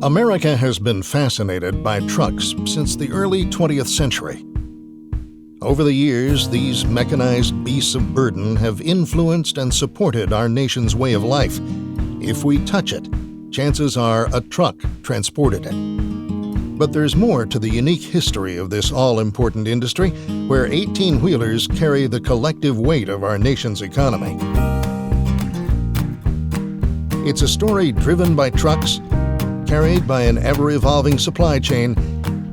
America has been fascinated by trucks since the early 20th century. Over the years, these mechanized beasts of burden have influenced and supported our nation's way of life. If we touch it, chances are a truck transported it. But there's more to the unique history of this all-important industry, where 18-wheelers carry the collective weight of our nation's economy. It's a story driven by trucks, carried by an ever-evolving supply chain,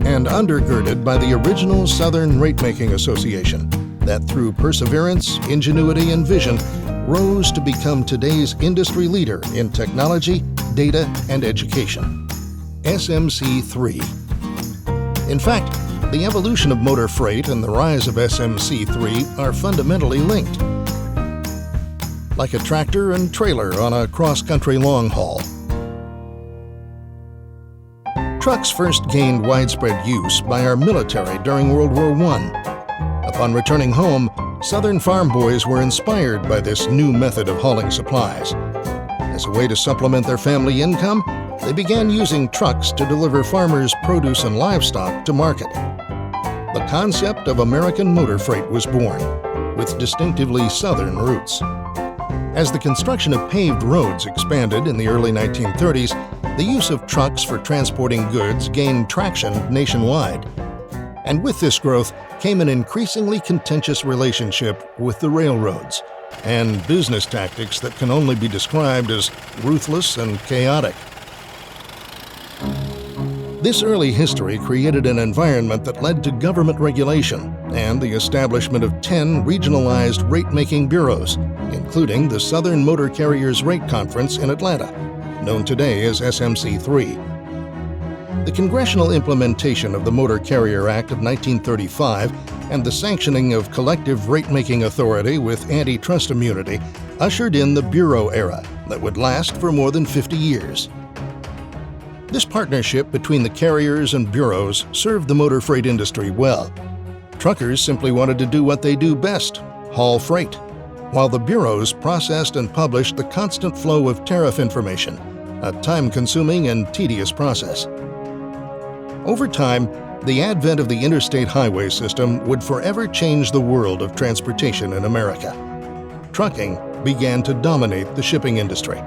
and undergirded by the original Southern Rate-Making Association that, through perseverance, ingenuity, and vision, rose to become today's industry leader in technology, data, and education. SMC3. In fact, the evolution of motor freight and the rise of SMC3 are fundamentally linked. Like a tractor and trailer on a cross-country long haul. Trucks first gained widespread use by our military during World War I. Upon returning home, Southern farm boys were inspired by this new method of hauling supplies. As a way to supplement their family income, they began using trucks to deliver farmers' produce and livestock to market. The concept of American motor freight was born, with distinctively Southern roots. As the construction of paved roads expanded in the early 1930s, the use of trucks for transporting goods gained traction nationwide. And with this growth came an increasingly contentious relationship with the railroads and business tactics that can only be described as ruthless and chaotic. This early history created an environment that led to government regulation and the establishment of 10 regionalized rate-making bureaus, including the Southern Motor Carriers Rate Conference in Atlanta, known today as SMC3. The congressional implementation of the Motor Carrier Act of 1935 and the sanctioning of collective rate-making authority with antitrust immunity ushered in the bureau era that would last for more than 50 years. This partnership between the carriers and bureaus served the motor freight industry well. Truckers simply wanted to do what they do best, haul freight, while the bureaus processed and published the constant flow of tariff information, a time-consuming and tedious process. Over time, the advent of the interstate highway system would forever change the world of transportation in America. Trucking began to dominate the shipping industry.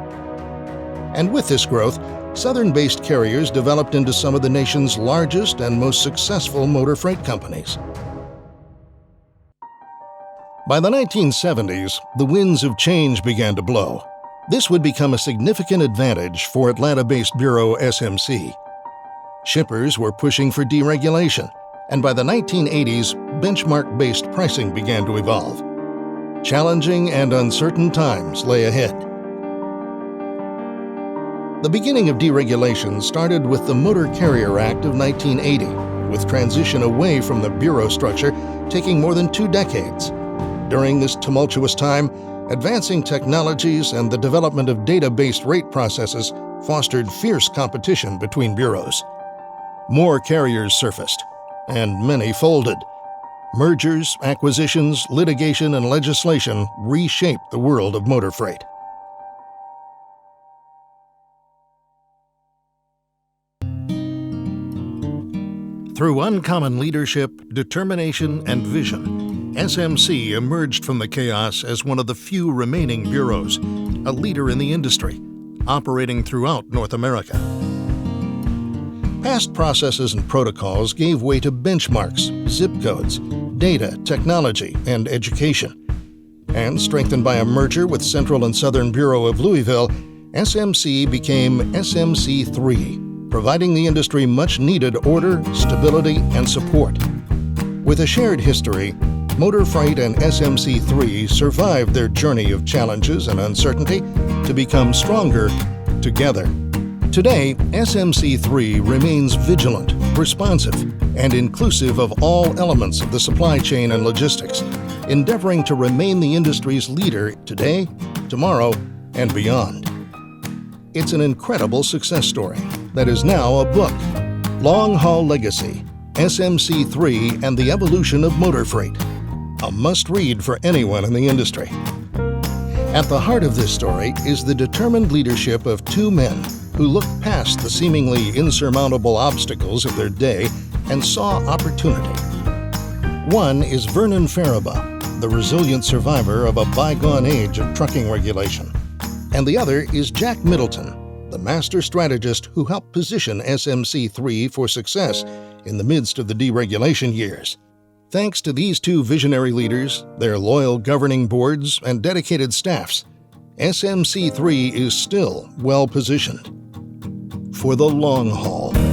And with this growth, Southern-based carriers developed into some of the nation's largest and most successful motor freight companies. By the 1970s, the winds of change began to blow. This would become a significant advantage for Atlanta-based bureau SMC. Shippers were pushing for deregulation, and by the 1980s, benchmark-based pricing began to evolve. Challenging and uncertain times lay ahead. The beginning of deregulation started with the Motor Carrier Act of 1980, with transition away from the bureau structure taking more than 2 decades. During this tumultuous time, advancing technologies and the development of data-based rate processes fostered fierce competition between bureaus. More carriers surfaced, and many folded. Mergers, acquisitions, litigation, and legislation reshaped the world of motor freight. Through uncommon leadership, determination, and vision, SMC emerged from the chaos as one of the few remaining bureaus, a leader in the industry, operating throughout North America. Past processes and protocols gave way to benchmarks, zip codes, data, technology, and education. And strengthened by a merger with Central and Southern Bureau of Louisville, SMC became SMC3, providing the industry much-needed order, stability, and support. With a shared history, motor freight and SMC3 survived their journey of challenges and uncertainty to become stronger together. Today, SMC3 remains vigilant, responsive, and inclusive of all elements of the supply chain and logistics, endeavoring to remain the industry's leader today, tomorrow, and beyond. It's an incredible success story that is now a book, Long Haul Legacy, SMC3 and the Evolution of Motor Freight, a must-read for anyone in the industry. At the heart of this story is the determined leadership of 2 men who looked past the seemingly insurmountable obstacles of their day and saw opportunity. One is Vernon Faribaugh, the resilient survivor of a bygone age of trucking regulation. And the other is Jack Middleton, the master strategist who helped position SMC3 for success in the midst of the deregulation years. Thanks to these two visionary leaders, their loyal governing boards, and dedicated staffs, SMC3 is still well positioned for the long haul.